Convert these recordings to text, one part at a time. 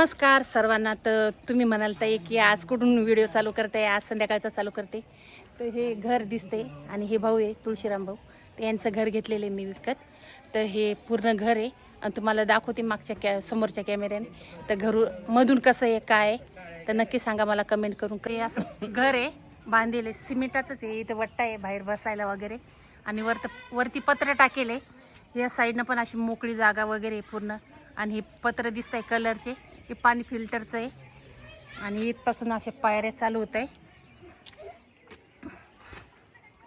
नमस्कार सर्वांना. तर तुम्ही म्हणाल ताई की आज कुठून व्हिडिओ चालू करते, आज संध्याकाळचा चालू करते. तर हे घर दिसते आणि हे भाऊ आहे तुळशीराम भाऊ, तर यांचं घर घेतलेलं आहे मी विकत. तर हे पूर्ण घर आहे आणि तुम्हाला दाखवते मागच्या समोरच्या कॅमेऱ्याने. तर मधून कसं आहे काय आहे तर नक्की सांगा मला कमेंट करून. हे असं घर आहे बांधलेले सिमेंटाचंच आहे. इथं वट्टा आहे बाहेर बसायला वगैरे आणि वरती पत्र टाकेले. या साईडनं पण अशी मोकळी जागा वगैरे पूर्ण. आणि हे पत्र दिसत आहे कलरचे, हे पाणी फिल्टरचं आहे. आणि इथपासून असे पायऱ्या चालू होत आहे.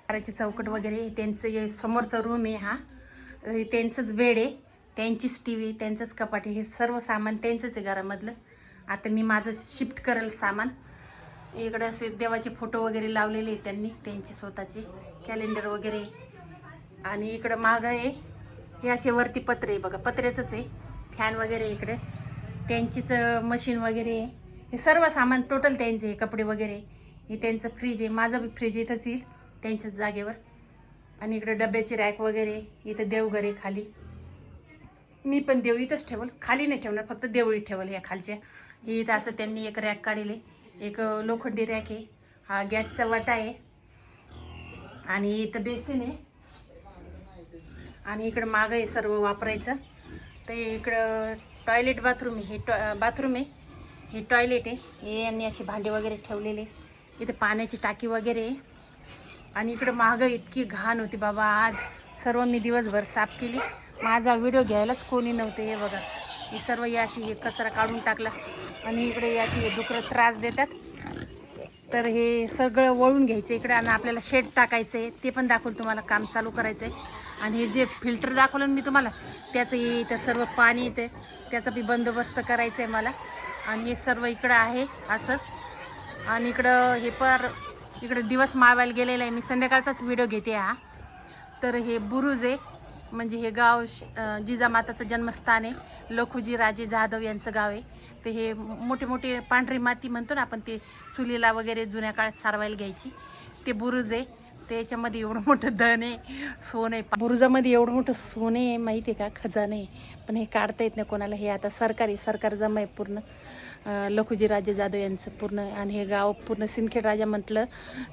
पायऱ्याचे चौकट वगैरे. त्यांचं हे समोरचा रूम आहे, हा त्यांचंच बेड आहे, त्यांचीच टी व्ही, त्यांचंच कपाट आहे. हे सर्व सामान त्यांचंच आहे घरामधलं. आता मी माझं शिफ्ट करेल सामान. इकडे असे देवाचे फोटो वगैरे लावलेले आहेत त्यांनी, त्यांचे स्वतःचे कॅलेंडर वगैरे. आणि इकडं मागं आहे हे असे वरती पत्रे आहे बघा, पत्र्याचंच आहे. फॅन वगैरे इकडे त्यांचीच मशीन वगैरे आहे. हे सर्व सामान टोटल त्यांचे आहे. कपडे वगैरे हे त्यांचं फ्रीज आहे. माझं बी फ्रीज इथंच येईल त्यांच्याच जागेवर. आणि इकडे डब्याची रॅक वगैरे. इथं देवघर आहे खाली. मी पण देव इथंच ठेवल, खाली नाही ठेवणार, फक्त देवळी ठेवल या खालच्या. हे इथं असं त्यांनी एक रॅक काढले, एक लोखंडी रॅक आहे. हा गॅसचा वाटा आहे. आणि इथं बेसिन आहे. आणि इकडं मागं आहे सर्व वापरायचं. तर इकडं टॉयलेट बाथरूम आहे. हे बाथरूम आहे, हे टॉयलेट आहे. हे यांनी अशी भांडे वगैरे ठेवलेले. इथे पाण्याची टाकी वगैरे आहे. आणि इकडं मागं इतकी घाण होती बाबा. आज सर्व मी दिवसभर साफ केली. माझा व्हिडिओ घ्यायलाच कोणी नव्हते. हे बघा, ही सर्व ही अशी हे कचरा काढून टाकला. आणि इकडे अशी डुकरं त्रास देतात, तर हे सगळं वळून घ्यायचं इकडे. आणि आपल्याला शेड टाकायचं आहे, ते पण दाखवून तुम्हाला काम चालू करायचं आहे. आणि हे जे फिल्टर दाखवलं मी तुम्हाला, त्याचं इथं सर्व पाणी येते, त्याचा बी बंदोबस्त करायचा आहे मला. आणि हे सर्व इकडं आहे असं. आणि इकडं हे इकडं दिवस माळवायला गेलेला आहे. मी संध्याकाळचाच व्हिडिओ घेते हा. तर हे बुरुज आहे, म्हणजे हे गाव जिजामाताचं जन्मस्थान आहे. लखुजी राजे जाधव यांचं गाव आहे. तर हे मोठे मोठे पांढरी माती म्हणतो ना आपण, ते चुलीला वगैरे जुन्या काळात सारवायला घ्यायची, ते बुरुज आहे. त्याच्यामध्ये एवढं मोठं धन आहे, सोनं आहे. बुरुजामध्ये एवढं मोठं सोनं आहे माहिती आहे का, खजाने आहे. पण हे काढता येत नाही कोणाला. हे आता सरकार जमा आहे पूर्ण, लखुजी राजे जाधव यांचं पूर्ण. आणि हे गाव पूर्ण सिंदखेड राजा म्हटलं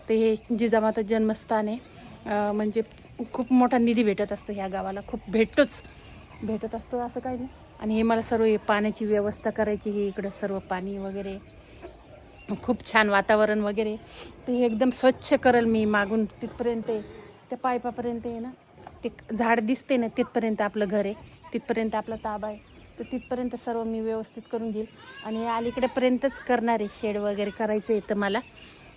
तर हे जिजामाता जन्मस्थान आहे. म्हणजे खूप मोठा निधी भेटत असतो ह्या गावाला, खूप भेटत असतो असं काही नाही. आणि हे मला सर्व हे पाण्याची व्यवस्था करायची. हे इकडं सर्व पाणी वगैरे, खूप छान वातावरण वगैरे. ते एकदम स्वच्छ करेल मी मागून तिथपर्यंत. त्या पायपापर्यंत आहे ना, ते झाड दिसते ना, तिथपर्यंत आपलं घर आहे, तिथपर्यंत आपला ताबा आहे. तर तिथपर्यंत सर्व मी व्यवस्थित करून घेईल. आणि अलीकडेपर्यंतच करणार आहे, शेड वगैरे करायचं आहे तर मला.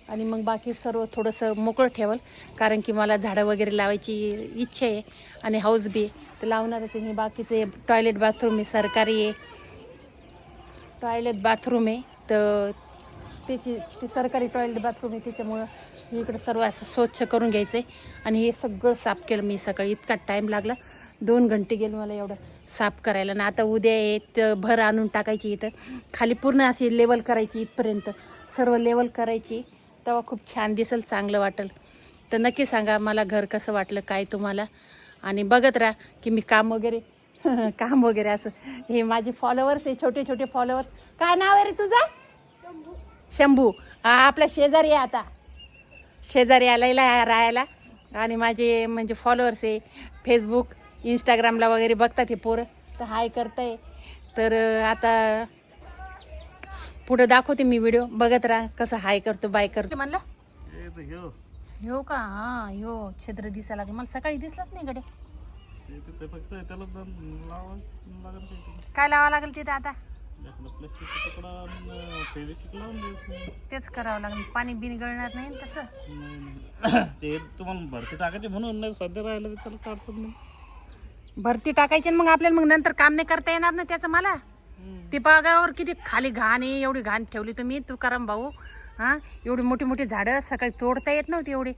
आणि मग बाकी सर्व थोडंसं मोकळं ठेवल, कारण की मला झाडं वगैरे लावायची इच्छा आहे. आणि हाऊस बी तर लावणारच आहे. हे बाकीचे टॉयलेट बाथरूम आहे, सरकारी आहे टॉयलेट बाथरूम आहे. तर ते सरकारी टॉयलेट बाथरूम आहे, त्याच्यामुळं इकडं सर्व असं स्वच्छ करून घ्यायचं आहे. आणि हे सगळं साफ केलं मी सकाळी. इतका टाईम लागला, 2 घंटे गेले मला एवढं साफ करायला. आणि आता उद्या येत भर आणून टाकायची इथं खाली, पूर्ण अशी लेवल करायची, इथपर्यंत सर्व लेवल करायची. तेव्हा खूप छान दिसेल, चांगलं वाटेल. तर नक्की सांगा मला घर कसं वाटलं काय तुम्हाला. आणि बघत राहा की मी काम वगैरे काम वगैरे असं. हे माझे फॉलोअर्स आहे, छोटे छोटे फॉलोअर्स. काय नाव आहे रे तुझं? शंभू. हा आपला शेजारी आहे, आता शेजारी आलायला राहायला. आणि माझे म्हणजे फॉलोअर्स आहे, फेसबुक इंस्टाग्रामला वगैरे बघतात हे पोरं, तर हाय करताय. तर आता पुढं दाखवते मी व्हिडिओ, बघत राहा कसं हाय करतो बाय करतो. म्हणलं हो का? हां, हो छद्र दिसायला लागलं मला, सकाळी दिसलंच नाही गडे. काय लावावं लागेल तिथं आता? तेच करावं लागेल, पाणी बिन गळणार नाही ना तसं. ते तुम्हाला भरती टाकायची म्हणून सध्या राहिलं त्याला काढतो मग. भरती टाकायची मग आपल्याला मग नंतर काम नाही करता येणार ना त्याचं मला. ते बागावर किती खाली घाण आहे, एवढी घाण ठेवली तुम्ही तुकाराम भाऊ. हां, एवढी मोठी मोठी झाडं सकाळी तोडता येत नव्हती एवढी.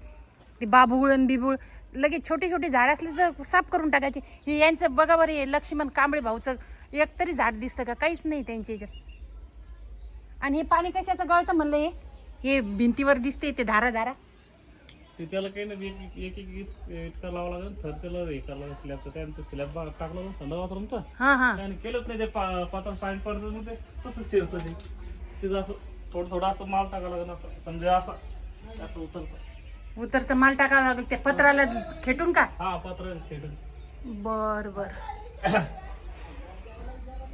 ते बाबुळण बिबुळ लगेच छोटी छोटी झाडं असली तर साफ करून टाकायची. हे यांचं बघा बरं, हे लक्ष्मण कांबळे भाऊचं एक तरी झाड दिसतं का? काहीच नाही त्यांच्या ह्याच्यात. आणि हे पाणी कशाचं गळतं म्हणलं? हे भिंतीवर दिसते ते धारा धारा. ते त्याला काही नाही एक एक इतका लावा लागेल थर त्याला हे करावं लागेल स्लॅबचं त्यानंतर स्लॅब टाकला ना संडा बाथरूमचा हा हा आणि केलंच नाही ते पातळ पाणी पडतं ना ते तसंच शिरतं ते तिथं असं थोडं थोडं असं माल टाकावं लागेल असं म्हणजे असं उतरतं उतरतं माल टाकावं लागेल त्या पत्राला खेटून का? हा पत्र खेटून. बर बर.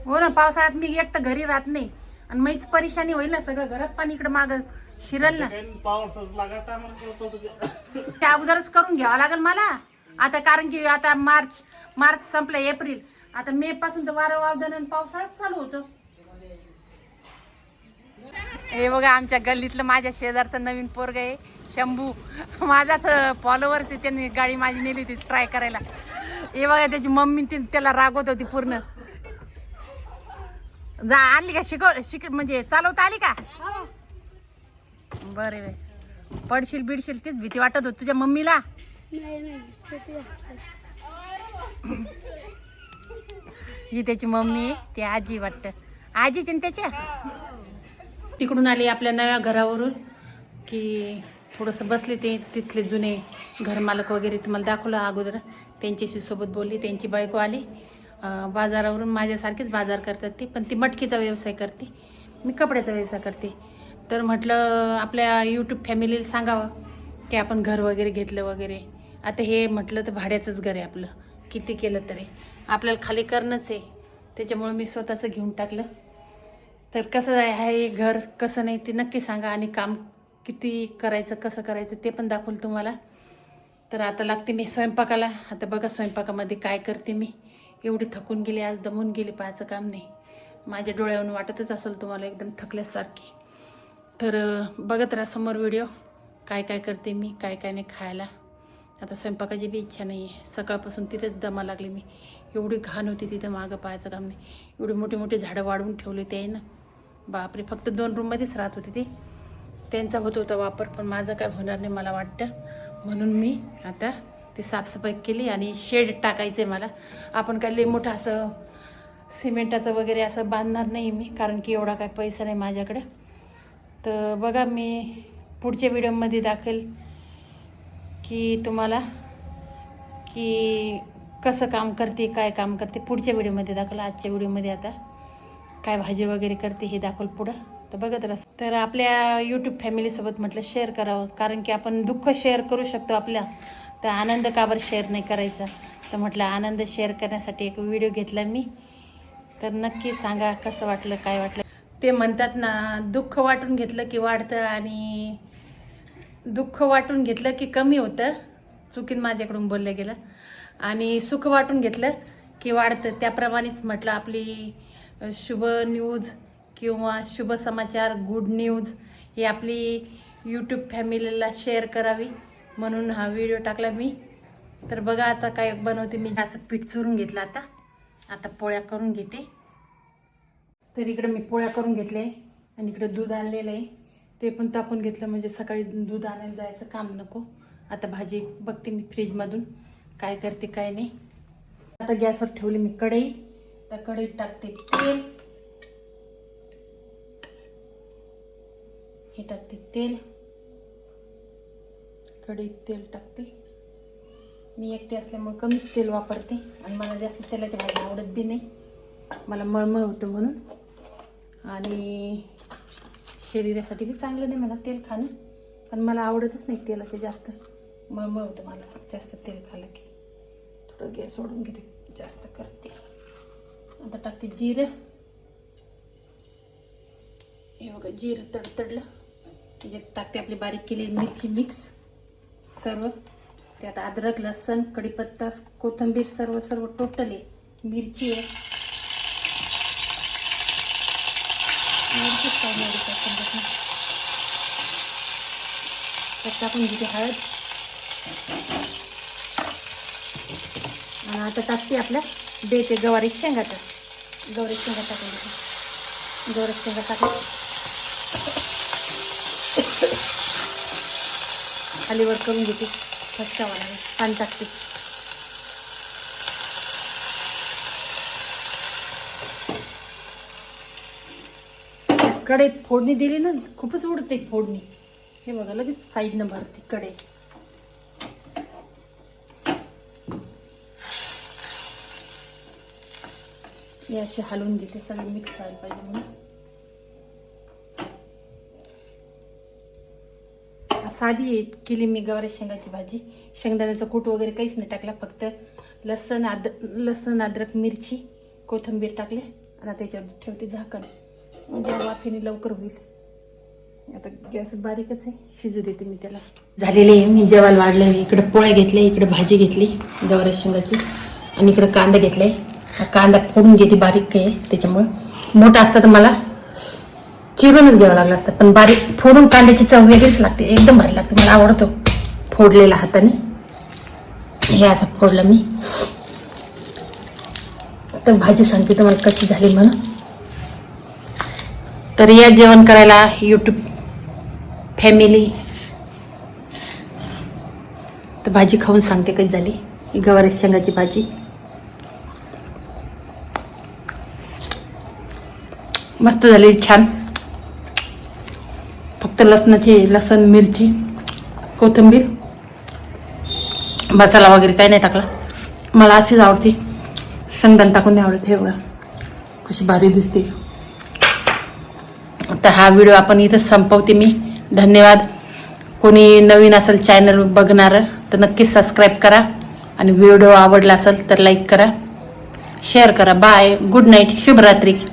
हो ना, पावसाळ्यात मी एक तर घरी राहत नाही आणि मीच परेशानी होईल ना, सगळं घरात पाणी इकडे माग शिरल ना. पाऊस लागत आहे त्या अगोदरच करून घ्यावं लागेल मला आता, कारण की आता मार्च संपलं, एप्रिल, आता मे पासून तर वारं वावदान आणि पावसाळ्यात चालू होतो. हे बघा आमच्या गल्लीतलं माझ्या शेजारचं नवीन पोरग आहे शंभू, माझाच फॉलोअर्स आहे. त्यांनी गाडी माझी नेली होती ट्राय करायला. हे बघा त्याची मम्मी त्याला रागवत होती पूर्ण. जा आणली का शिक म्हणजे चालवता आली का? बरे वे पडशील बिडशील तीच भीती वाटत होती तुझ्या मम्मीला. ही त्याची मम्मी आहे, ती आजी वाटत, आजीच आहे ना त्याच्या. तिकडून आली आपल्या नव्या घरावरून की थोडंसं बसले, ते तिथले जुने घरमालक वगैरे तुम्हाला दाखवलं अगोदर, त्यांच्याशी सोबत बोलली. त्यांची बायको आली बाजारावरून, माझ्यासारखीच बाजार करतात ती, पण ती मटकीचा व्यवसाय करते, मी कपड्याचा व्यवसाय करते. तर म्हटलं आपल्या यूट्यूब फॅमिलीला सांगावं की आपण घर वगैरे घेतलं वगैरे. आता हे म्हटलं तर भाड्याचंच घर आहे आपलं, किती केलं तरी आपल्याला खाली करणंच आहे. त्याच्यामुळं मी स्वतःचं घेऊन टाकलं. तर कसं आहे घर, कसं नाही ते नक्की सांगा, आणि काम किती करायचं, कसं करायचं ते पण दाखवलं तुम्हाला. तर आता लागते मी स्वयंपाकाला. आता बघा स्वयंपाकामध्ये काय करते मी. एवढी थकून गेली आज, दमून गेली, पाहायचं काम नाही. माझ्या डोळ्यावरून वाटतच असेल तुम्हाला एकदम थकल्यासारखी. तर बघत राहा समोर व्हिडिओ, काय काय करते मी, काय काय नाही खायला. आता स्वयंपाकाची बी इच्छा नाही आहे, सकाळपासून तिथेच दमा लागली मी. एवढी घाण होती तिथं, मागं पाहायचं काम नाही. एवढी मोठी मोठी झाडं वाढवून ठेवली ते आहे ना, बापरे. फक्त 2 रूममध्येच राहत होते ते, त्यांचा होत होता वापर, पण माझं काय होणार नाही मला वाटतं. म्हणून मी आता ते साफसफाई केली आणि शेड टाकायचं आहे मला. आपण काय लई मोठं असं सिमेंटाचं वगैरे असं बांधणार नाही मी, कारण की एवढा काय पैसा नाही माझ्याकडे. तर बघा मी पुढच्या व्हिडिओमध्ये दाखवेल की तुम्हाला की कसं काम करते, काय काम करते, पुढच्या व्हिडिओमध्ये दाखवलं. आजच्या व्हिडिओमध्ये आता काय भाजी वगैरे करते हे दाखवलं पुढं. तर बघत राहा. तर आपल्या यूट्यूब फॅमिलीसोबत म्हटलं शेअर करावं, कारण की आपण दुःख शेअर करू शकतो आपल्या, तर आनंद का बरं शेअर नाही करायचा. तर म्हटलं आनंद शेअर करण्यासाठी एक व्हिडिओ घेतला मी. तर नक्की सांगा कसं वाटलं, काय वाटलं. ते म्हणतात ना, दुःख वाटून घेतलं की वाढतं आणि दुःख वाटून घेतलं की कमी होतं. चुकीन माझ्याकडून बोललं गेलं. आणि सुख वाटून घेतलं की वाढतं. त्याप्रमाणेच म्हटलं आपली शुभ न्यूज किंवा शुभ समाचार, गुड न्यूज ही आपली यूट्यूब फॅमिलीला शेअर करावी म्हणून हा व्हिडिओ टाकला मी. तर बघा आता काय बनवते मी. असं पीठ चुरून घेतलं. आता पोळ्या करून घेते. तर इकडे मी पोळ्या करून घेतले आणि इकडे दूध आणलेलं आहे, ते पण तापून घेतलं, म्हणजे सकाळी दूध आणायला जायचं काम नको. आता भाजी बघते मी फ्रीजमधून काय करते काय नाही. आता गॅसवर ठेवली मी कढई. तर कढईत टाकते तेल. हे टाकते तेल, कढईत तेल टाकते. मी एकटी असल्यामुळे कमीच तेल वापरते आणि मला जास्त तेलाची भाजी आवडत बी नाही, मला मळमळ होतं म्हणून. आणि शरीरासाठी बी चांगलं नाही मला तेल खाणं, पण मला आवडतच नाही तेलाचे जास्त, मळमळ होतं मला जास्त तेल खाल्लं की. थोडं गॅस सोडून घेते, जास्त करते. आता टाकते जिरं. हे बघा जिरं तडतडलं, त्याच्यात टाकते आपली बारीक केलेली मिरची मिक्स सर्व. त्यात अद्रक, लसण, कढीपत्ता, कोथिंबीर सर्व टोटल आहे. मिरची आहे, त्यात टाकून घेते हळद. आणि आता टाकते आपल्या बेटे गवारी शेंगाचं. गवारी शेंगा टाकून घेते. गवारी शेंगा टाकून खालीवर करून घेते. फसकावा लागेल, पाणी टाकते. कढईत फोडणी दिली ना, खूपच उडते फोडणी. हे बघा लगेच साईडनं भरते कढई. हे असे हलवून घेते, सगळे मिक्स व्हायला पाहिजे म्हणून. साधी केली मी गवारी शेंगाची भाजी. शेंगदाण्याचं कूट वगैरे काहीच नाही टाकला, फक्त लसण अद्रक मिरची कोथिंबीर टाकले आणि त्याच्यावर ठेवते झाकण, म्हणजे वाफेने लवकर होईल. आता गॅस बारीकच आहे, शिजू देते मी त्याला. झालेले आहे, मी जेवायला वाढले. इकडे पोळ्या घेतले, इकडे भाजी घेतली गवारी शेंगाची आणि इकडे कांदा घेतलाय. हा कांदा फोडून घेते, बारीक आहे त्याच्यामुळे. मोठा असता तर मला चिरूनच घ्यावं लागलं असतं, पण बारीक फोडून कांद्याची चव वेगळीच लागते, एकदम भारी लागते. मला आवडतो फोडलेला हाताने. हे असं फोडलं मी. तर भाजी सांगते तुम्हाला कशी झाली म्हणून. तर या जेवण करायला यूट्यूब फॅमिली. तर भाजी खाऊन सांगते कशी झाली. ही गवारी शेंगाची भाजी मस्त झाली, छान. फक्त लसण मिरची कोथिंबीर, मसाला वगैरे काही नाही टाकला. मला अशीच आवडते, शेंगदाणे टाकून नाही आवडत. हे बघा कशी भारी दिसते. तर हा व्हिडिओ आपण इथं संपवते मी. धन्यवाद. कोणी नवीन असेल चॅनल बघणारं तर नक्कीच सबस्क्राईब करा आणि व्हिडिओ आवडला असेल तर लाईक करा, शेअर करा. बाय, गुड नाईट, शुभरात्री.